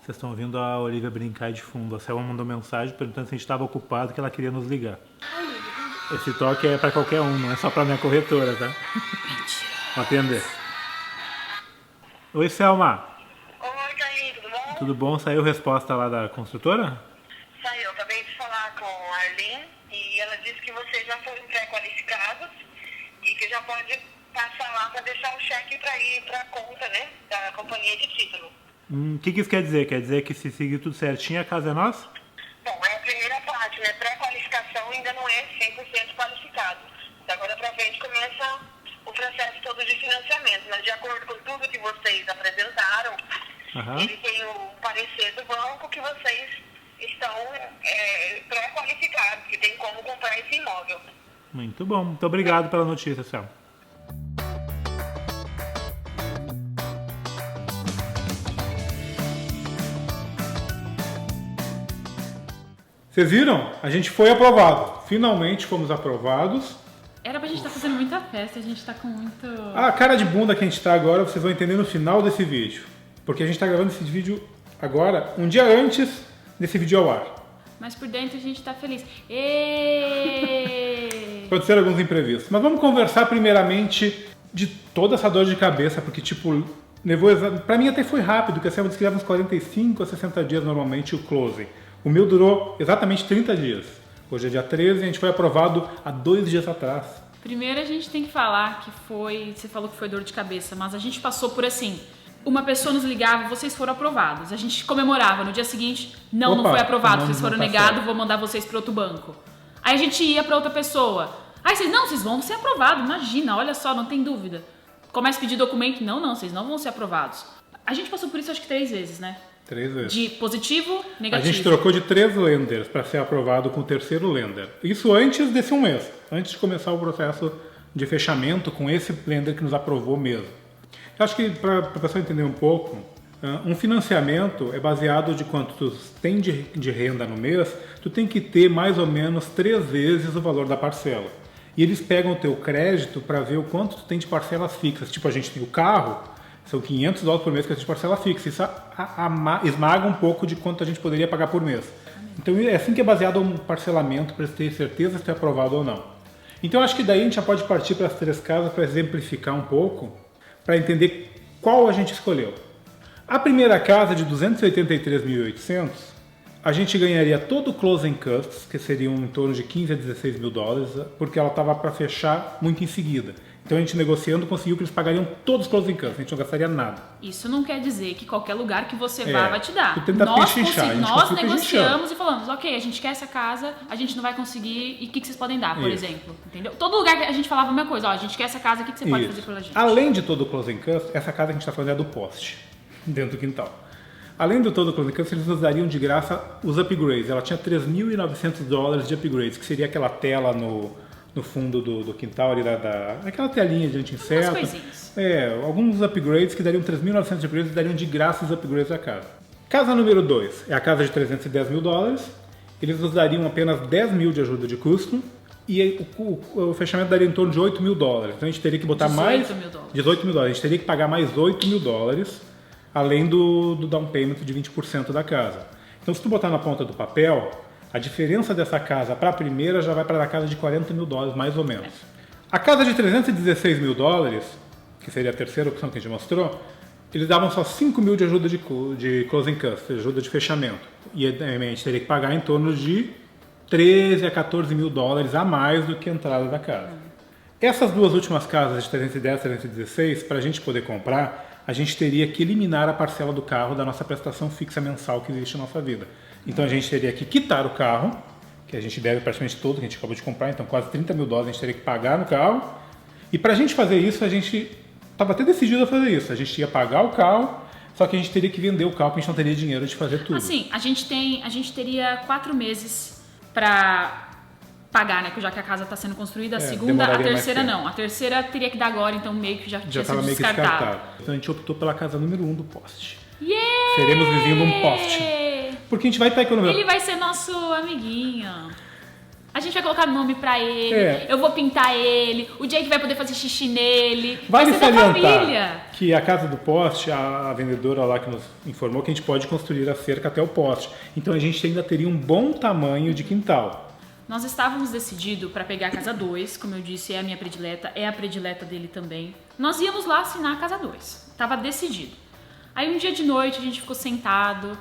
Vocês estão ouvindo a Olivia brincar de fundo. A Selma mandou mensagem perguntando se a gente estava ocupado, que ela queria nos ligar. Esse toque é para qualquer um, não é só para minha corretora, tá? Vou atender. Oi, Selma. Oi, Carlinhos, tudo bom? Tudo bom? Saiu resposta lá da construtora? Saiu, acabei de falar com a Arlene e ela disse que vocês já foram pré-qualificados e que já pode passar lá para deixar o cheque para ir para a conta, né, da companhia de título. O que isso quer dizer? Quer dizer que se seguir tudo certinho, a casa é nossa? Bom, é a primeira parte, né? Pré-qualificação ainda não é 100% qualificado. Da agora para frente começa o processo todo de financiamento, mas de acordo com tudo que vocês apresentaram, ele tem o parecer do banco que vocês estão pré-qualificados, que tem como comprar esse imóvel. Muito bom. Muito obrigado pela notícia, Selma. Vocês viram? A gente foi aprovado. Finalmente fomos aprovados. Era pra gente estar fazendo muita festa, a gente tá com muito... A cara de bunda que a gente tá agora, vocês vão entender no final desse vídeo. Porque a gente tá gravando esse vídeo agora, um dia antes desse vídeo ao ar. Mas por dentro a gente tá feliz. Aconteceram alguns imprevistos. Mas vamos conversar primeiramente de toda essa dor de cabeça, porque tipo, levou... Pra mim até foi rápido, porque a Selma disse que leva uns 45 a 60 dias normalmente o closing. O meu durou exatamente 30 dias. Hoje é dia 13 e a gente foi aprovado há 2 dias atrás. Primeiro a gente tem que falar que foi... Você falou que foi dor de cabeça, mas a gente passou por assim... Uma pessoa nos ligava, vocês foram aprovados. A gente comemorava. No dia seguinte, não foi aprovado. Vocês foram negados, vou mandar vocês para outro banco. Aí a gente ia para outra pessoa. Aí vocês vão ser aprovados. Imagina, olha só, não tem dúvida. Começa a pedir documento. Não, vocês não vão ser aprovados. A gente passou por isso acho que 3 vezes, né? 3 vezes. De positivo, negativo. A gente trocou de 3 lenders para ser aprovado com o terceiro lender. Isso antes desse um mês. Antes de começar o processo de fechamento com esse lender que nos aprovou mesmo. Eu acho que para a pessoa entender um pouco, um financiamento é baseado de quanto tu tem de renda no mês, tu tem que ter mais ou menos 3 vezes o valor da parcela. E eles pegam o teu crédito para ver o quanto tu tem de parcelas fixas. Tipo, a gente tem o carro, são $500 por mês que a gente parcela fixa. Isso esmaga um pouco de quanto a gente poderia pagar por mês. Então é assim que é baseado um parcelamento para ter certeza se é aprovado ou não. Então acho que daí a gente já pode partir para as 3 casas para exemplificar um pouco, para entender qual a gente escolheu. A primeira casa de 283.800, a gente ganharia todo o closing costs, que seriam em torno de 15 a 16 mil dólares, porque ela estava para fechar muito em seguida. Então a gente negociando conseguiu que eles pagariam todos os closing costs, a gente não gastaria nada. Isso não quer dizer que qualquer lugar que você vá vai te dar. Nós negociamos e falamos, ok, a gente quer essa casa, a gente não vai conseguir, e o que vocês podem dar, por exemplo? Entendeu? Todo lugar que a gente falava a mesma coisa, ó, a gente quer essa casa, o que você pode fazer pela gente? Além de todo o closing costs, essa casa que a gente está falando é do poste, dentro do quintal. Além do todo o closing costs, eles nos dariam de graça os upgrades. Ela tinha $3.900 de upgrades, que seria aquela tela no fundo do quintal ali, aquela telinha de anti-inseto. Alguns upgrades que dariam 3.900 de upgrades e dariam de graça os upgrades da casa. Casa número 2 é a casa de $310 mil. Eles nos dariam apenas 10 mil de ajuda de custo e o fechamento daria em torno de $8 mil. Então a gente teria que botar mais... $18 mil. A gente teria que pagar mais $8 mil, além do down payment de 20% da casa. Então se tu botar na ponta do papel... A diferença dessa casa para a primeira já vai para a casa de $40 mil, mais ou menos. A casa de $316 mil, que seria a terceira opção que a gente mostrou, eles davam só 5 mil de ajuda de closing costs, ajuda de fechamento. E a gente teria que pagar em torno de 13 a 14 mil dólares a mais do que a entrada da casa. Essas 2 últimas casas de 310 e 316, para a gente poder comprar, a gente teria que eliminar a parcela do carro da nossa prestação fixa mensal que existe na nossa vida. Então a gente teria que quitar o carro, que a gente deve praticamente todo, que a gente acabou de comprar, então quase $30 mil a gente teria que pagar no carro. E para a gente fazer isso, a gente estava até decidido a fazer isso. A gente ia pagar o carro, só que a gente teria que vender o carro, porque a gente não teria dinheiro de fazer tudo. Assim, a gente teria 4 meses para pagar, né? Já que a casa está sendo construída, a segunda, a terceira não. A terceira teria que dar agora, então meio que já tinha sido descartado. Então a gente optou pela casa número 1 do poste. Yeah! Seremos vizinhos de um poste. Porque a gente vai estar economizando. Ele vai ser nosso amiguinho. A gente vai colocar nome pra ele, eu vou pintar ele, o Jake vai poder fazer xixi nele. Vale vai ser da família. Que a casa do poste, a vendedora lá que nos informou que a gente pode construir a cerca até o poste. Então a gente ainda teria um bom tamanho de quintal. Nós estávamos decididos para pegar a casa 2, como eu disse, é a minha predileta, é a predileta dele também. Nós íamos lá assinar a casa 2, tava decidido. Aí um dia de noite a gente ficou sentado.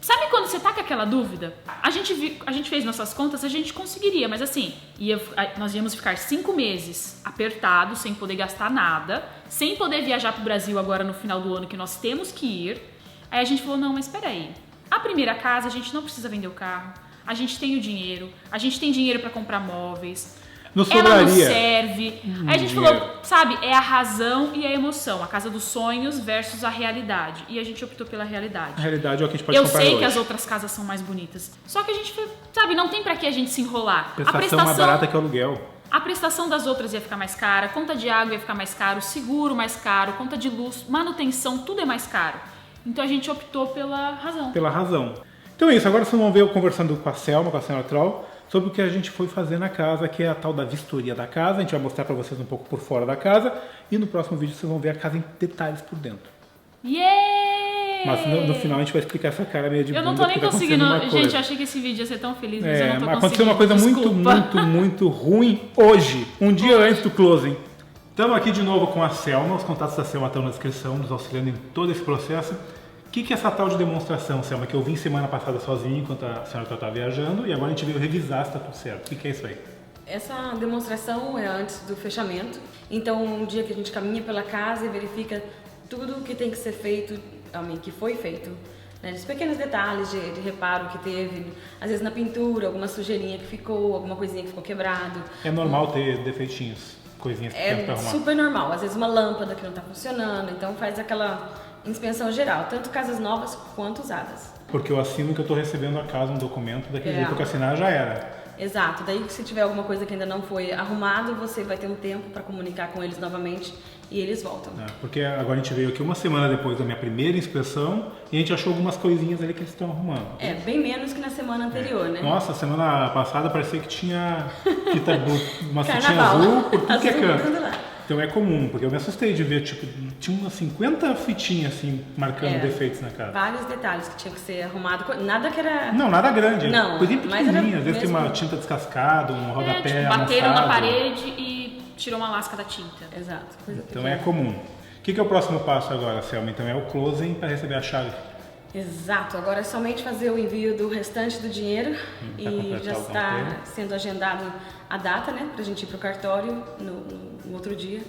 Sabe quando você tá com aquela dúvida? A gente fez nossas contas, a gente conseguiria, mas assim, nós íamos ficar 5 meses apertados, sem poder gastar nada, sem poder viajar pro Brasil agora no final do ano, que nós temos que ir. Aí a gente falou, não, mas peraí, a primeira casa a gente não precisa vender o carro, a gente tem o dinheiro, a gente tem dinheiro para comprar móveis. Ela nos serve. Aí a gente falou, sabe, é a razão e a emoção. A casa dos sonhos versus a realidade. E a gente optou pela realidade. A realidade é o que a gente pode comprar hoje. Eu sei que as outras casas são mais bonitas. Só que a gente, sabe, não tem pra que a gente se enrolar. A prestação mais barata que o aluguel. A prestação das outras ia ficar mais cara, conta de água ia ficar mais caro, seguro mais caro, conta de luz, manutenção, tudo é mais caro. Então a gente optou pela razão. Pela razão. Então é isso, agora vocês vão ver eu conversando com a Selma, com a senhora Troll, sobre o que a gente foi fazer na casa, que é a tal da vistoria da casa. A gente vai mostrar para vocês um pouco por fora da casa e no próximo vídeo vocês vão ver a casa em detalhes por dentro. Yeah! Mas no final a gente vai explicar essa cara meio de bunda. Eu não tô nem conseguindo. Gente, eu achei que esse vídeo ia ser tão feliz, mas eu não tô conseguindo. Aconteceu uma coisa muito ruim hoje, um dia antes do closing. Estamos aqui de novo com a Selma, os contatos da Selma estão na descrição, nos auxiliando em todo esse processo. O que é essa tal de demonstração, Selma? Que eu vim semana passada sozinho, enquanto a senhora estava viajando, e agora a gente veio revisar se está tudo certo. O que é isso aí? Essa demonstração é antes do fechamento. Então, um dia que a gente caminha pela casa e verifica tudo o que tem que ser feito, que foi feito. Né? Os pequenos detalhes de reparo que teve, às vezes na pintura, alguma sujeirinha que ficou, alguma coisinha que ficou quebrado. É normal ter defeitinhos, coisinhas pequenas para arrumar? É super normal. Às vezes uma lâmpada que não está funcionando, então faz aquela inspeção geral, tanto casas novas quanto usadas. Porque eu assino que eu estou recebendo a casa um documento, daquele jeito que eu assinar já era. Exato, daí se tiver alguma coisa que ainda não foi arrumado, você vai ter um tempo para comunicar com eles novamente e eles voltam. Porque agora a gente veio aqui uma semana depois da minha primeira inspeção e a gente achou algumas coisinhas ali que eles estão arrumando. Bem menos que na semana anterior, né? Nossa, semana passada parecia que tinha uma fitinha azul por tudo que é canto. Então é comum, porque eu me assustei de ver, tinha umas 50 fitinhas assim, marcando defeitos na casa. Vários detalhes que tinha que ser arrumado, nada que era... Não, nada grande, não, coisinha pequenininha, às vezes tem uma tinta descascada, um rodapé bateram amassado. na parede e tirou uma lasca da tinta. Exato. Então é comum. O que é o próximo passo agora, Selma? Então é o closing para receber a chave. Exato, agora é somente fazer o envio do restante do dinheiro e já está sendo agendado a data, né, pra gente ir pro cartório no outro dia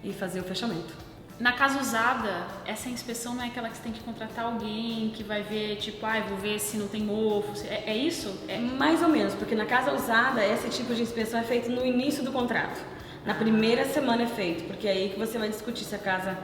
e fazer o fechamento. Na casa usada, essa inspeção não é aquela que você tem que contratar alguém que vai ver, vou ver se não tem mofo, é isso? Mais ou menos, porque na casa usada, esse tipo de inspeção é feito no início do contrato. Na primeira semana é feito, porque é aí que você vai discutir se a casa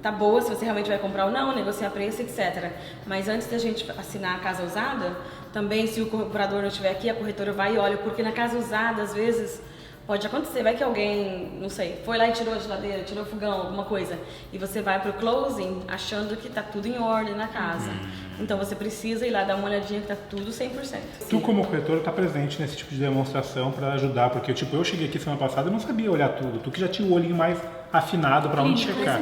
tá boa, se você realmente vai comprar ou não, negociar preço, etc. Mas antes da gente assinar a casa usada, também se o comprador não estiver aqui, a corretora vai e olha, porque na casa usada, às vezes, pode acontecer, vai que alguém, não sei, foi lá e tirou a geladeira, tirou o fogão, alguma coisa, e você vai pro closing achando que tá tudo em ordem na casa. Então você precisa ir lá dar uma olhadinha que tá tudo 100%. Tu como corretora tá presente nesse tipo de demonstração para ajudar, porque eu cheguei aqui semana passada e não sabia olhar tudo. Tu que já tinha o olhinho mais afinado para onde checar.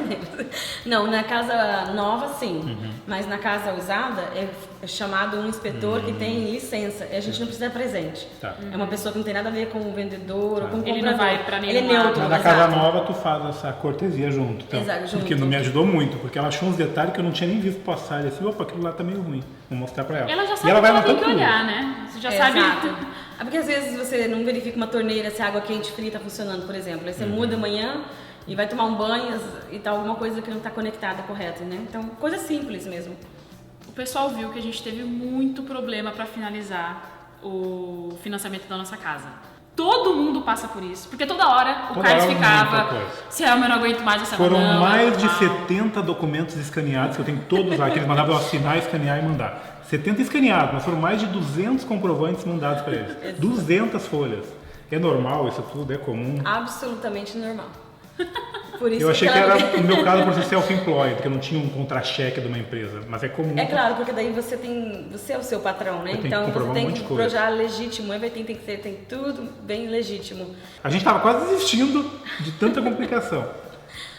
Não, na casa nova sim, mas na casa usada é chamado um inspetor que tem licença e a gente não precisa estar presente. É uma pessoa que não tem nada a ver com o vendedor ou com o comprador. Ele não vai para nenhum lado. Ele é neutro. Mas na casa nova tu faz essa cortesia junto. Então, exato, junto. Porque não me ajudou muito, porque ela achou uns detalhes que eu não tinha nem visto passar. E assim, opa, aquilo lá tá meio ruim. Vou mostrar para ela. Ela já sabe que ela tem que olhar, né? Você já sabe. Exato. Porque às vezes você não verifica uma torneira se a água quente e fria está funcionando, por exemplo. Aí você muda amanhã e vai tomar um banho e tá alguma coisa que não está conectada correta, né? Então, coisa simples mesmo. O pessoal viu que a gente teve muito problema para finalizar o financiamento da nossa casa. Todo mundo passa por isso, porque toda hora o Carlos ficava, se eu não aguento mais essa Foram mais de 70 documentos escaneados, que eu tenho todos lá, que eles mandavam eu assinar, escanear e mandar. 70 escaneados, mas foram mais de 200 comprovantes mandados para eles. 200 folhas. É normal isso tudo? É comum? Absolutamente normal. Por isso Eu achei que ela- era, no meu caso, por ser self-employed, que eu não tinha um contra-cheque de uma empresa, mas é comum. É claro, porque daí você é o seu patrão, né? Eu tenho que Então comprovar você tem um monte que de coisa. projar legítimo, everything tem tudo bem legítimo. A gente tava quase desistindo de tanta complicação,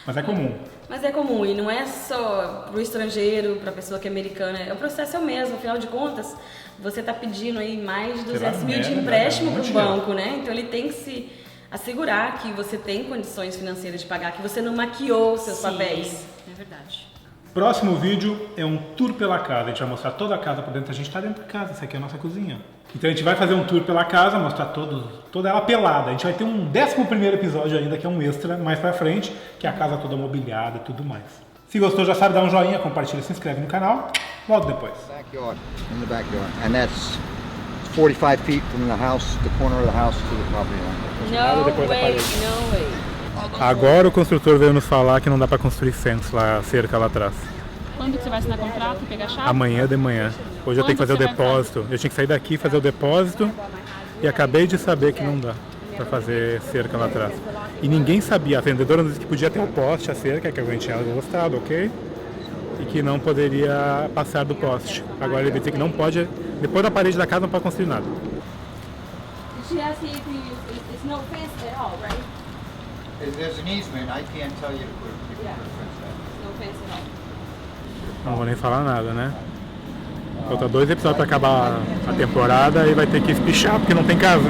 mas é comum. Mas é comum e não é só pro estrangeiro, pra pessoa que é americana, o processo é o mesmo, afinal de contas, você tá pedindo aí mais de 200 mil de empréstimo para o banco, né? Então ele tem que se assegurar que você tem condições financeiras de pagar, que você não maquiou os seus papéis. É verdade. Próximo vídeo é um tour pela casa. A gente vai mostrar toda a casa por dentro. A gente está dentro da casa, essa aqui é a nossa cozinha. Então a gente vai fazer um tour pela casa, mostrar toda ela pelada. A gente vai ter um 11º episódio ainda, que é um extra mais pra frente, que é a casa toda mobiliada e tudo mais. Se gostou, já sabe, dá um joinha, compartilha, se inscreve no canal. Volto depois. Backyard, in the backyard. And that's 45 feet from the house, the corner of the house to the property line. Nada depois da parede. no way. Agora o construtor veio nos falar que não dá pra construir fence lá, cerca lá atrás. Quando que você vai assinar contrato e pegar a chave? Amanhã de manhã. Hoje eu tenho que fazer o Quando que você vai depósito. Eu tinha que sair daqui, fazer o depósito e acabei de saber que não dá pra fazer cerca lá atrás. E ninguém sabia, a vendedora nos disse que podia ter o poste, a cerca, que a gente tinha gostado, ok? E que não poderia passar do poste. Agora ele vai dizer que não pode, depois da parede da casa não pode construir nada. She asked you if it's no fence at all, right? There's an easement, I can't tell you to put Yeah. No fence at all. Não vou nem falar nada, né? Falta 2 episódios pra acabar a temporada e vai ter que espichar porque não tem casa.